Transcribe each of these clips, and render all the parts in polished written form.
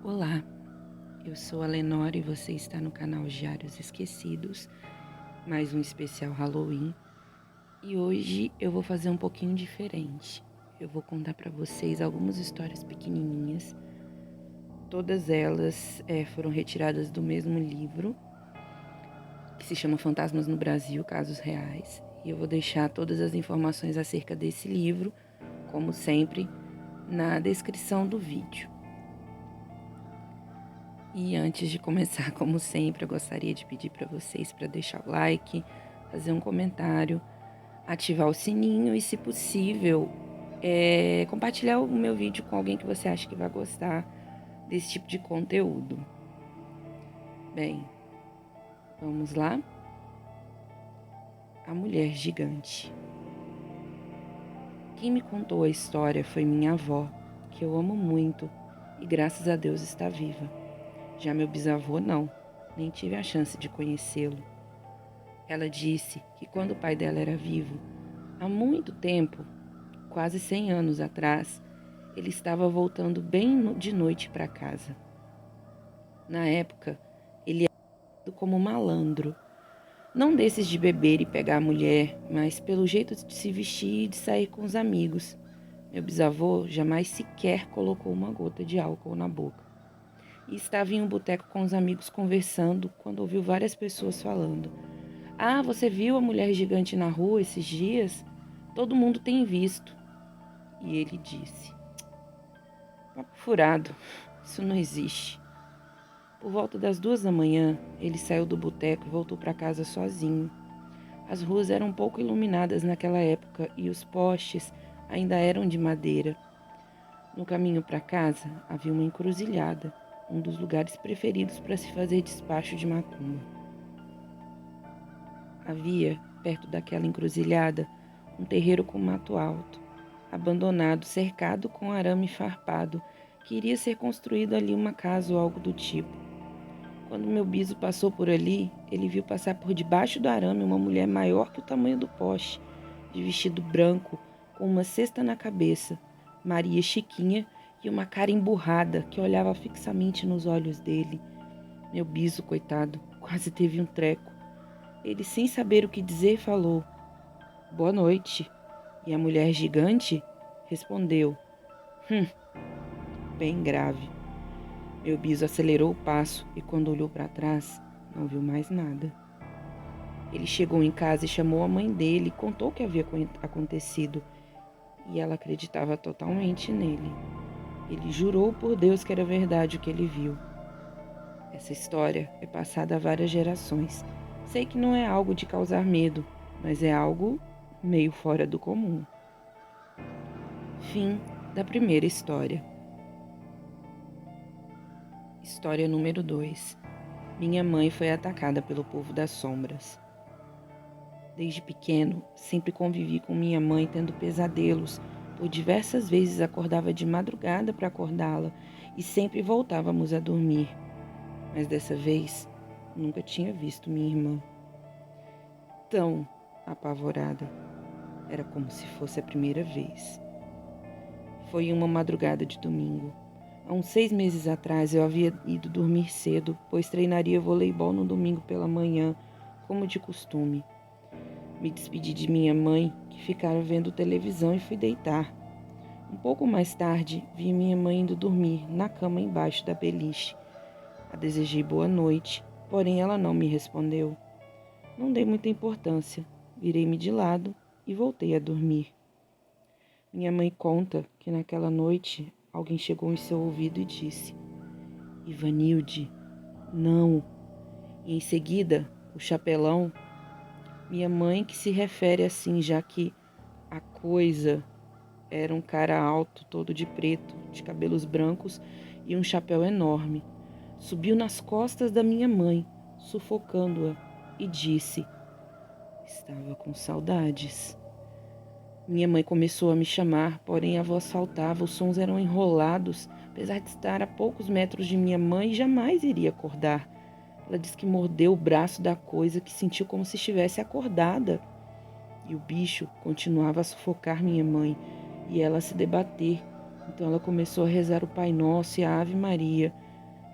Olá, eu sou a Lenora e você está no canal Diários Esquecidos, mais um especial Halloween. E hoje eu vou fazer um pouquinho diferente. Eu vou contar para vocês algumas histórias pequenininhas. Todas elas foram retiradas do mesmo livro, que se chama Fantasmas no Brasil, Casos Reais. E eu vou deixar todas as informações acerca desse livro, como sempre, na descrição do vídeo. E antes de começar, como sempre, eu gostaria de pedir para vocês para deixar o like, fazer um comentário, ativar o sininho e, se possível, compartilhar o meu vídeo com alguém que você acha que vai gostar desse tipo de conteúdo. Bem, vamos lá? A Mulher Gigante. Quem me contou a história foi minha avó, que eu amo muito e graças a Deus está viva. Já meu bisavô não, nem tive a chance de conhecê-lo. Ela disse que quando o pai dela era vivo, há muito tempo, quase 100 anos atrás, ele estava voltando bem de noite para casa. Na época, ele era tido como malandro, não desses de beber e pegar a mulher, mas pelo jeito de se vestir e de sair com os amigos. Meu bisavô jamais sequer colocou uma gota de álcool na boca. E estava em um boteco com os amigos conversando quando ouviu várias pessoas falando: "Ah, você viu a mulher gigante na rua esses dias? Todo mundo tem visto." E ele disse: "Papo furado, isso não existe." Por volta das 2 da manhã, ele saiu do boteco e voltou para casa sozinho. As ruas eram pouco iluminadas naquela época e os postes ainda eram de madeira. No caminho para casa havia uma encruzilhada, um dos lugares preferidos para se fazer despacho de macumba. Havia, perto daquela encruzilhada, um terreiro com mato alto, abandonado, cercado com arame farpado, que iria ser construído ali uma casa ou algo do tipo. Quando meu biso passou por ali, ele viu passar por debaixo do arame uma mulher maior que o tamanho do poste, de vestido branco, com uma cesta na cabeça, Maria Chiquinha, e uma cara emburrada que olhava fixamente nos olhos dele. Meu biso, coitado, quase teve um treco. Ele, sem saber o que dizer, falou: "Boa noite." E a mulher gigante respondeu: "Hum, bem grave." Meu biso acelerou o passo e, quando olhou para trás, não viu mais nada. Ele chegou em casa e chamou a mãe dele e contou o que havia acontecido. E ela acreditava totalmente nele. Ele jurou por Deus que era verdade o que ele viu. Essa história é passada há várias gerações. Sei que não é algo de causar medo, mas é algo meio fora do comum. Fim da primeira história. História número 2. Minha mãe foi atacada pelo povo das sombras. Desde pequeno, sempre convivi com minha mãe tendo pesadelos. Por diversas vezes acordava de madrugada para acordá-la e sempre voltávamos a dormir. Mas dessa vez, nunca tinha visto minha irmã tão apavorada. Era como se fosse a primeira vez. Foi em uma madrugada de domingo. Há uns 6 meses atrás eu havia ido dormir cedo, pois treinaria voleibol no domingo pela manhã, como de costume. Me despedi de minha mãe, que ficava vendo televisão, e fui deitar. Um pouco mais tarde, vi minha mãe indo dormir, na cama embaixo da beliche. A desejei boa noite, porém ela não me respondeu. Não dei muita importância, virei-me de lado e voltei a dormir. Minha mãe conta que naquela noite alguém chegou em seu ouvido e disse: "Ivanilde, não." E em seguida, o chapelão. Minha mãe que se refere assim, já que a coisa era um cara alto, todo de preto, de cabelos brancos e um chapéu enorme. Subiu nas costas da minha mãe, sufocando-a, e disse: "Estava com saudades." Minha mãe começou a me chamar, porém a voz faltava, os sons eram enrolados. Apesar de estar a poucos metros de minha mãe, jamais iria acordar. Ela disse que mordeu o braço da coisa, que sentiu como se estivesse acordada. E o bicho continuava a sufocar minha mãe e ela a se debater. Então ela começou a rezar o Pai Nosso e a Ave Maria.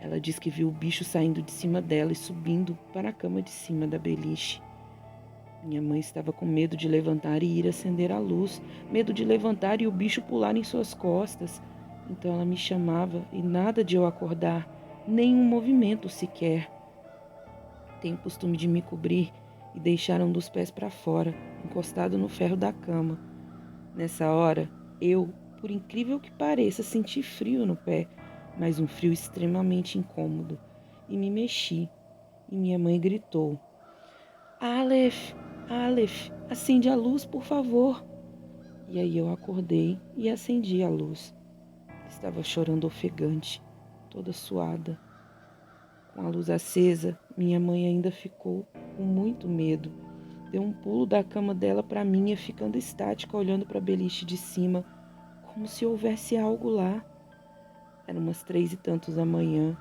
Ela diz que viu o bicho saindo de cima dela e subindo para a cama de cima da beliche. Minha mãe estava com medo de levantar e ir acender a luz, medo de levantar e o bicho pular em suas costas. Então ela me chamava e nada de eu acordar, nem um movimento sequer. Tem o costume de me cobrir e deixar um dos pés para fora, encostado no ferro da cama. Nessa hora, eu, por incrível que pareça, senti frio no pé, mas um frio extremamente incômodo, e me mexi, e minha mãe gritou: Aleph, Aleph, acende a luz, por favor. E aí eu acordei e acendi a luz. Estava chorando ofegante, toda suada. Com a luz acesa, minha mãe ainda ficou com muito medo. Deu um pulo da cama dela para a minha, ficando estática, olhando para a beliche de cima, como se houvesse algo lá. Eram umas 3 e tantos da manhã.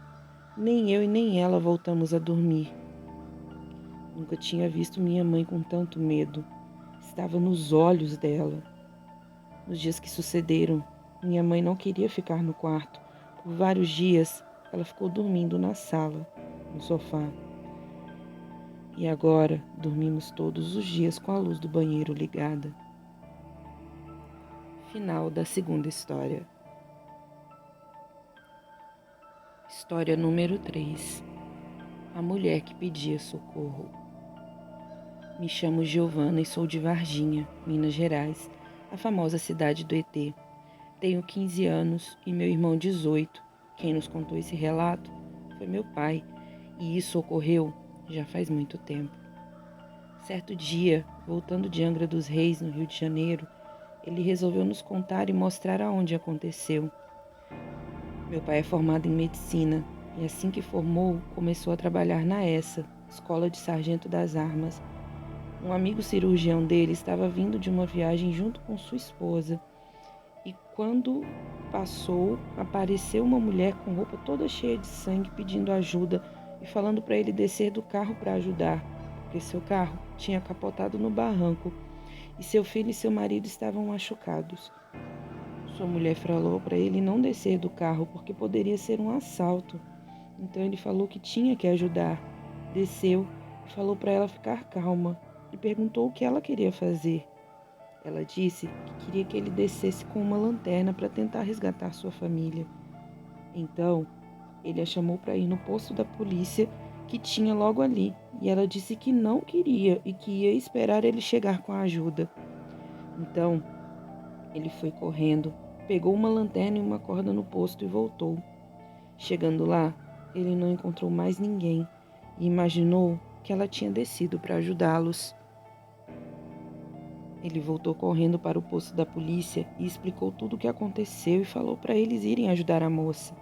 Nem eu e nem ela voltamos a dormir. Nunca tinha visto minha mãe com tanto medo. Estava nos olhos dela. Nos dias que sucederam, minha mãe não queria ficar no quarto. Por vários dias, ela ficou dormindo na sala, no sofá. E agora, dormimos todos os dias com a luz do banheiro ligada. Final da segunda história. História número 3. A mulher que pedia socorro. Me chamo Giovana e sou de Varginha, Minas Gerais, a famosa cidade do ET. Tenho 15 anos e meu irmão 18. Quem nos contou esse relato foi meu pai, e isso ocorreu já faz muito tempo. Certo dia, voltando de Angra dos Reis, no Rio de Janeiro, ele resolveu nos contar e mostrar aonde aconteceu. Meu pai é formado em medicina e assim que formou, começou a trabalhar na ESA, Escola de Sargento das Armas. Um amigo cirurgião dele estava vindo de uma viagem junto com sua esposa e quando passou, apareceu uma mulher com roupa toda cheia de sangue pedindo ajuda e falando para ele descer do carro para ajudar, porque seu carro tinha capotado no barranco e seu filho e seu marido estavam machucados. Sua mulher falou para ele não descer do carro porque poderia ser um assalto. Então ele falou que tinha que ajudar. Desceu e falou para ela ficar calma e perguntou o que ela queria fazer. Ela disse que queria que ele descesse com uma lanterna para tentar resgatar sua família. Então, ele a chamou para ir no posto da polícia que tinha logo ali, e ela disse que não queria e que ia esperar ele chegar com a ajuda. Então, ele foi correndo, pegou uma lanterna e uma corda no posto e voltou. Chegando lá, ele não encontrou mais ninguém e imaginou que ela tinha descido para ajudá-los. Ele voltou correndo para o posto da polícia e explicou tudo o que aconteceu e falou para eles irem ajudar a moça.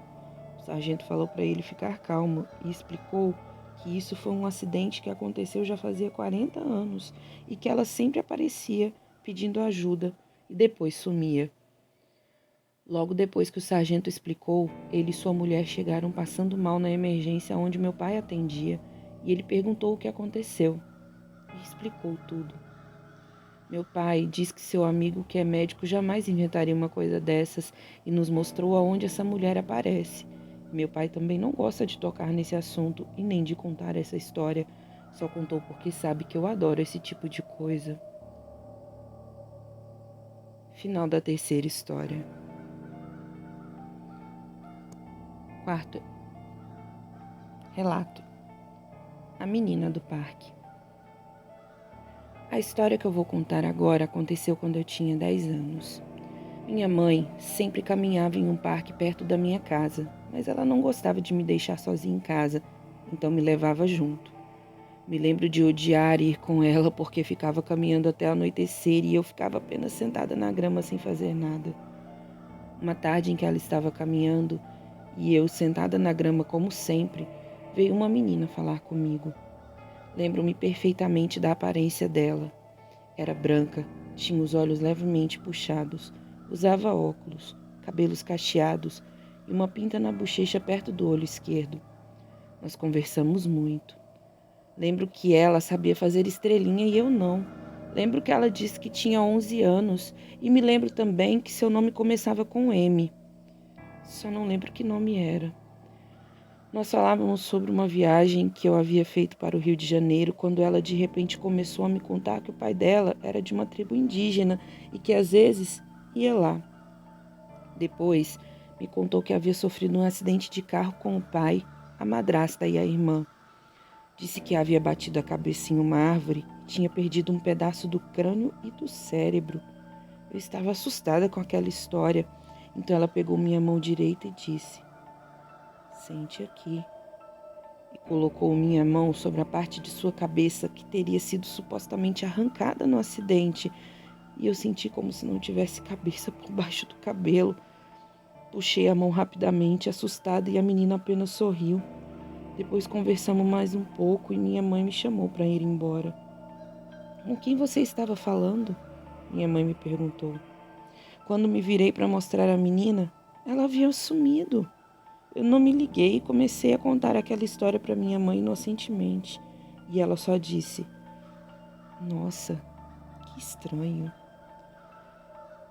O sargento falou para ele ficar calmo e explicou que isso foi um acidente que aconteceu já fazia 40 anos e que ela sempre aparecia pedindo ajuda e depois sumia. Logo depois que o sargento explicou, ele e sua mulher chegaram passando mal na emergência onde meu pai atendia e ele perguntou o que aconteceu e explicou tudo. Meu pai diz que seu amigo, que é médico, jamais inventaria uma coisa dessas e nos mostrou aonde essa mulher aparece. Meu pai também não gosta de tocar nesse assunto e nem de contar essa história. Só contou porque sabe que eu adoro esse tipo de coisa. Final da terceira história. Quarto relato. A menina do parque. A história que eu vou contar agora aconteceu quando eu tinha 10 anos. Minha mãe sempre caminhava em um parque perto da minha casa, mas ela não gostava de me deixar sozinha em casa, então me levava junto. Me lembro de odiar ir com ela porque ficava caminhando até anoitecer e eu ficava apenas sentada na grama sem fazer nada. Uma tarde em que ela estava caminhando e eu sentada na grama como sempre, veio uma menina falar comigo. Lembro-me perfeitamente da aparência dela. Era branca, tinha os olhos levemente puxados, usava óculos, cabelos cacheados e uma pinta na bochecha perto do olho esquerdo. Nós conversamos muito. Lembro que ela sabia fazer estrelinha e eu não. Lembro que ela disse que tinha 11 anos e me lembro também que seu nome começava com M. Só não lembro que nome era. Nós falávamos sobre uma viagem que eu havia feito para o Rio de Janeiro, quando ela de repente começou a me contar que o pai dela era de uma tribo indígena e que às vezes ia lá. Depois, me contou que havia sofrido um acidente de carro com o pai, a madrasta e a irmã. Disse que havia batido a cabeça em uma árvore e tinha perdido um pedaço do crânio e do cérebro. Eu estava assustada com aquela história, então ela pegou minha mão direita e disse: "Sente aqui." E colocou minha mão sobre a parte de sua cabeça que teria sido supostamente arrancada no acidente, e eu senti como se não tivesse cabeça por baixo do cabelo. Puxei a mão rapidamente, assustada, e a menina apenas sorriu. Depois conversamos mais um pouco e minha mãe me chamou para ir embora. "Com quem você estava falando?" minha mãe me perguntou. Quando me virei para mostrar a menina, ela havia sumido. Eu não me liguei e comecei a contar aquela história para minha mãe inocentemente. E ela só disse: "Nossa, que estranho."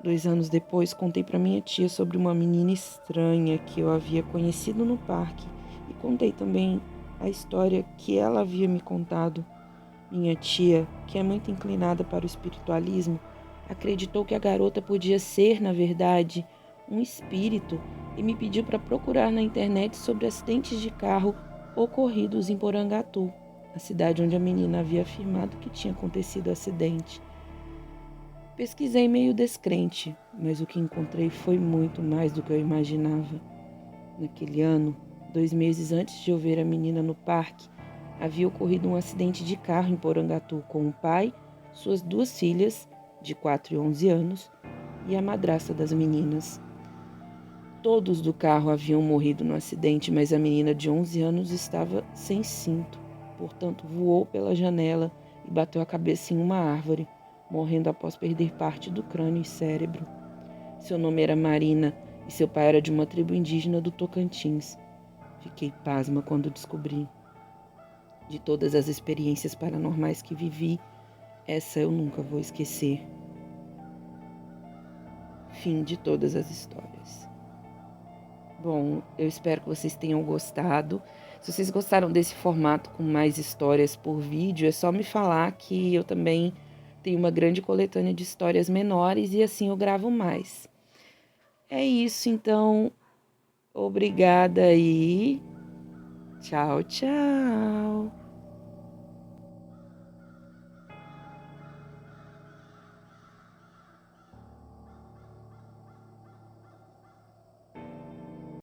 2 anos depois, contei para minha tia sobre uma menina estranha que eu havia conhecido no parque e contei também a história que ela havia me contado. Minha tia, que é muito inclinada para o espiritualismo, acreditou que a garota podia ser, na verdade, um espírito e me pediu para procurar na internet sobre acidentes de carro ocorridos em Porangatu, a cidade onde a menina havia afirmado que tinha acontecido o acidente. Pesquisei meio descrente, mas o que encontrei foi muito mais do que eu imaginava. Naquele ano, 2 meses antes de eu ver a menina no parque, havia ocorrido um acidente de carro em Porangatu com o pai, suas 2 filhas, de 4 e 11 anos, e a madrasta das meninas. Todos do carro haviam morrido no acidente, mas a menina de 11 anos estava sem cinto, portanto voou pela janela e bateu a cabeça em uma árvore, morrendo após perder parte do crânio e cérebro. Seu nome era Marina e seu pai era de uma tribo indígena do Tocantins. Fiquei pasma quando descobri. De todas as experiências paranormais que vivi, essa eu nunca vou esquecer. Fim de todas as histórias. Bom, eu espero que vocês tenham gostado. Se vocês gostaram desse formato com mais histórias por vídeo, é só me falar que eu também tenho uma grande coletânea de histórias menores e assim eu gravo mais. É isso, então. Obrigada e tchau, tchau.